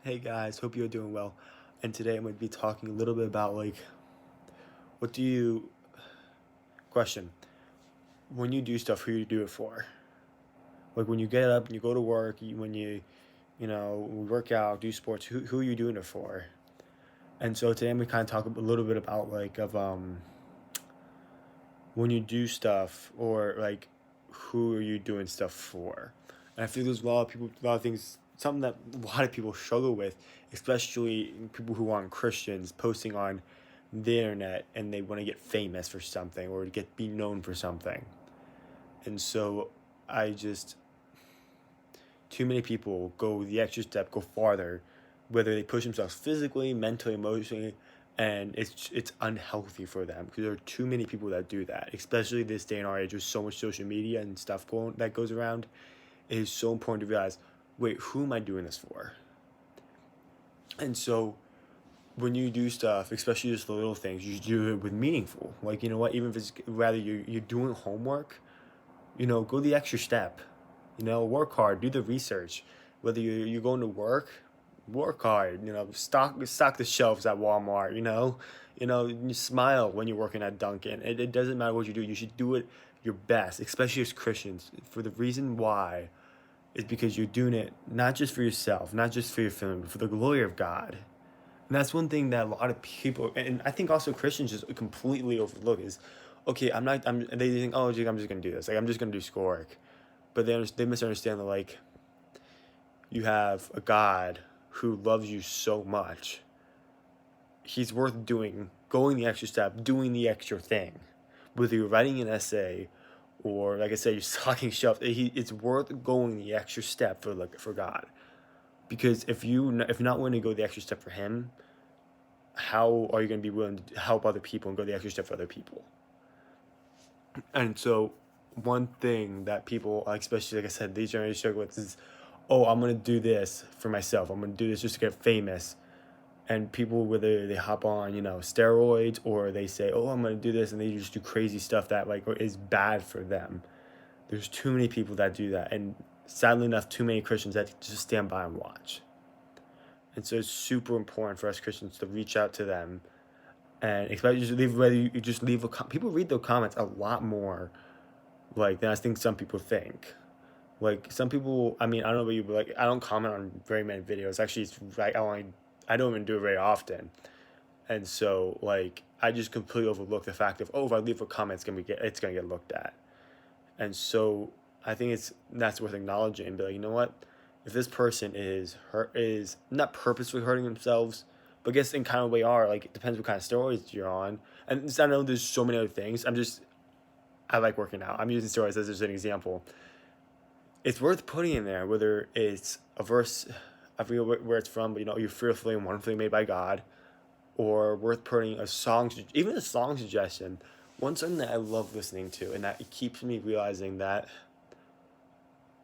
Hey guys, hope you're doing well. And today I'm going to be talking a little bit about what do you question when you do stuff, who you do it for? Like when you get up and you go to work, when you work out, do sports, who are you doing it for? And so today I'm going to kind of talk a little bit about when you do stuff or who are you doing stuff for? And I feel there's a lot of things, something that a lot of people struggle with, especially people who aren't Christians, posting on the internet and they want to get famous for something or be known for something. And so I just too many people go the extra step, go farther, whether they push themselves physically, mentally, emotionally, and it's unhealthy for them because there are too many people that do that, especially this day and age with so much social media and stuff that goes around. It is so important to realize, wait, who am I doing this for? And so when you do stuff, especially just the little things, you do it with meaningful. Like, you know what, even if it's rather you're doing homework, go the extra step. Work hard, do the research. Whether you're going to work hard. Stock the shelves at Walmart. You smile when you're working at Dunkin'. It doesn't matter what you do. You should do it your best, especially as Christians. For the reason why is because you're doing it not just for yourself, not just for your family, but for the glory of God. And that's one thing that a lot of people, and I think also Christians, just completely overlook is, okay, they think, oh, Jake, I'm just gonna do this. Like, I'm just gonna do schoolwork, but they misunderstand that you have a God who loves you so much. He's worth going the extra step, doing the extra thing. Whether you're writing an essay or, like I said, you're stocking shelf, it's worth going the extra step for God. Because if you're not willing to go the extra step for Him, how are you going to be willing to help other people and go the extra step for other people? And so, one thing that people, especially like I said, these generations struggle with is, oh, I'm going to do this for myself. I'm going to do this just to get famous. And people, whether they hop on, steroids, or they say, oh, I'm going to do this, and they just do crazy stuff that is bad for them. There's too many people that do that. And sadly enough, too many Christians that just stand by and watch. And so it's super important for us Christians to reach out to them, and especially just leave people read the comments a lot more than I think some people think. Like some people, I mean, I don't know about you, but I don't comment on very many videos. Actually, it's like I don't even do it very often, and so I just completely overlook the fact of, oh, if I leave a comment, it's gonna get looked at. And so I think that's worth acknowledging and be like, you know what, if this person is not purposely hurting themselves, but I guess in kind of way are, it depends what kind of steroids you're on. And I know there's so many other things. I like working out. I'm using steroids as just an example. It's worth putting in there, whether it's a verse, I forget where it's from, but you're fearfully and wonderfully made by God, or worth putting even a song suggestion. One song that I love listening to, and that it keeps me realizing that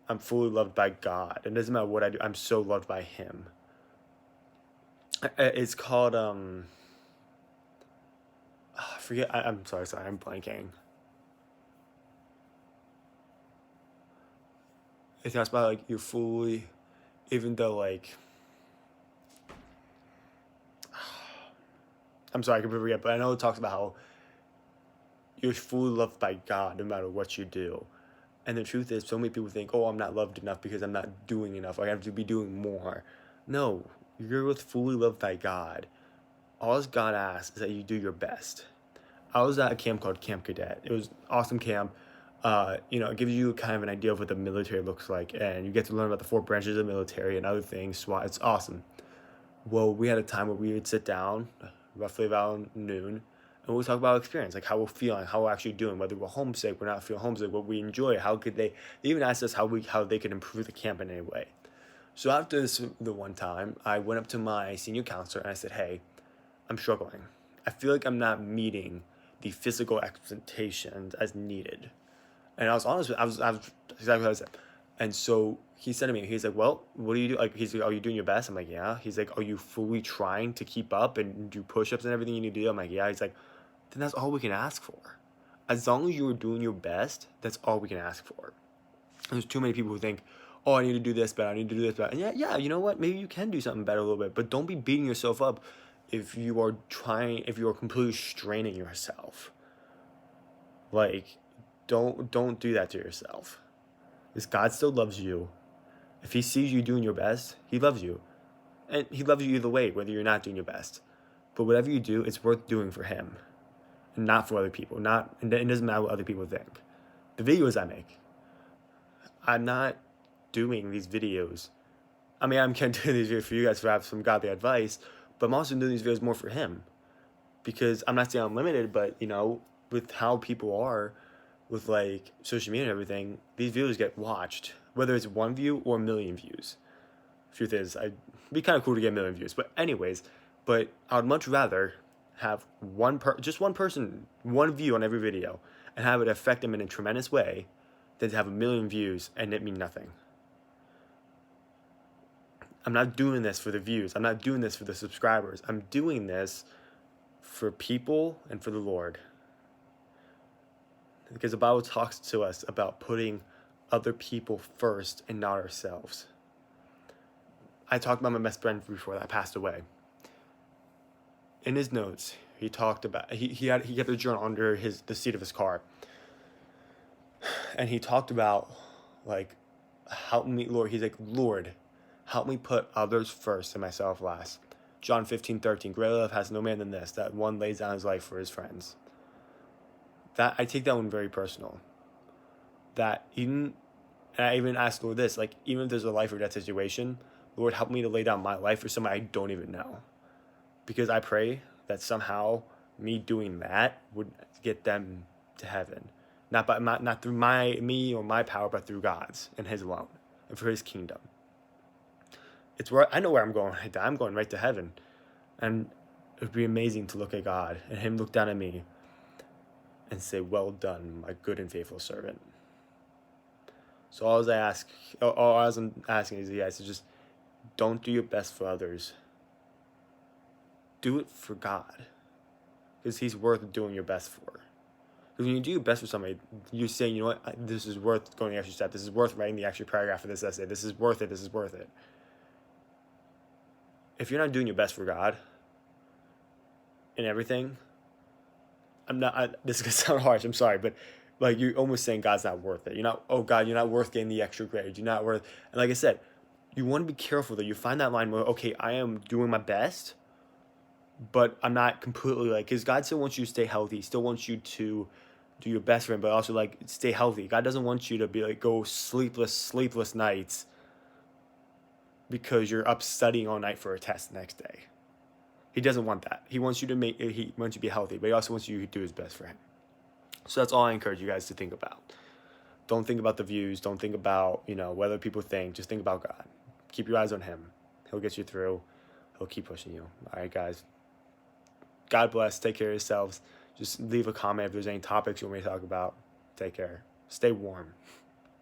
I'm fully loved by God. It doesn't matter what I do, I'm so loved by Him. It's called I forget. I'm sorry, I'm blanking. It talks about you're fully, even though I'm sorry, I can forget, but I know it talks about how you're fully loved by God no matter what you do. And the truth is, so many people think, oh, I'm not loved enough because I'm not doing enough. I have to be doing more. No, you're fully loved by God. All God asks is that you do your best. I was at a camp called Camp Cadet. It was an awesome camp. It gives you kind of an idea of what the military looks like, and you get to learn about the four branches of the military and other things. SWAT, it's awesome. Well, we had a time where we would sit down, roughly about noon, and we'll talk about our experience, like how we're feeling, how we're actually doing, whether we're homesick, we're not feeling homesick, what we enjoy, how could they even asked us how they could improve the camp in any way. So after the one time, I went up to my senior counselor and I said, hey, I'm struggling. I feel like I'm not meeting the physical expectations as needed. And I was honest I was exactly what I said. And so he said to me, he's like, well, what do you do? He's like, are you doing your best? I'm like, yeah. He's like, are you fully trying to keep up and do push-ups and everything you need to do? I'm like, yeah. He's like, then that's all we can ask for. As long as you are doing your best, that's all we can ask for. There's too many people who think, oh, I need to do this better, I need to do this better. And yeah, you know what? Maybe you can do something better a little bit, but don't be beating yourself up if you are completely straining yourself. Like, don't do that to yourself. Because God still loves you. If he sees you doing your best, he loves you. And he loves you either way, whether you're not doing your best. But whatever you do, it's worth doing for him. And not for other people. And it doesn't matter what other people think. The videos I make, I'm not doing these videos. I mean, I'm kind of doing these videos for you guys to have some godly advice, but I'm also doing these videos more for him. Because I'm not saying I'm limited, but, you know, with how people are, with like social media and everything, these videos get watched, whether it's 1 view or 1,000,000 views. Truth is, it'd be kind of cool to get 1,000,000 views. But anyways, I'd much rather have just one person, 1 view on every video, and have it affect them in a tremendous way, than to have 1,000,000 views and it mean nothing. I'm not doing this for the views. I'm not doing this for the subscribers. I'm doing this for people and for the Lord. Because the Bible talks to us about putting other people first and not ourselves. I talked about my best friend before that passed away. In his notes, he talked about he kept a journal under the seat of his car, and he talked about like, help me, Lord. He's like, Lord, help me put others first and myself last. John 15:13. Greater love has no man than this, that one lays down his life for his friends. That I take that one very personal. That even, and I even asked Lord this, like, even if there's a life or death situation, Lord, help me to lay down my life for somebody I don't even know. Because I pray that somehow me doing that would get them to heaven. Not through me or my power, but through God's and his alone, and for his kingdom. It's where I know where I'm going right now. I'm going right to heaven. And it would be amazing to look at God and him look down at me and say, well done, my good and faithful servant. So all I'm asking is you guys to just don't do your best for others. Do it for God. Because he's worth doing your best for. Because when you do your best for somebody, you're saying, you know what, this is worth going the extra step. This is worth writing the extra paragraph of this essay. This is worth it. This is worth it. If you're not doing your best for God in everything, this is going to sound harsh, I'm sorry, but like, you're almost saying God's not worth it. You're not, oh God, you're not worth getting the extra grade. You're not worth, and like I said, you want to be careful that you find that line where, okay, I am doing my best, but I'm not completely like, because God still wants you to stay healthy. He still wants you to do your best for him, but also like stay healthy. God doesn't want you to be like, go sleepless nights because you're up studying all night for a test the next day. He doesn't want that. He wants you to be healthy, but he also wants you to do his best for him. So that's all I encourage you guys to think about. Don't think about the views. Don't think about, whether people think. Just think about God. Keep your eyes on him. He'll get you through. He'll keep pushing you. All right, guys. God bless. Take care of yourselves. Just leave a comment if there's any topics you want me to talk about. Take care. Stay warm.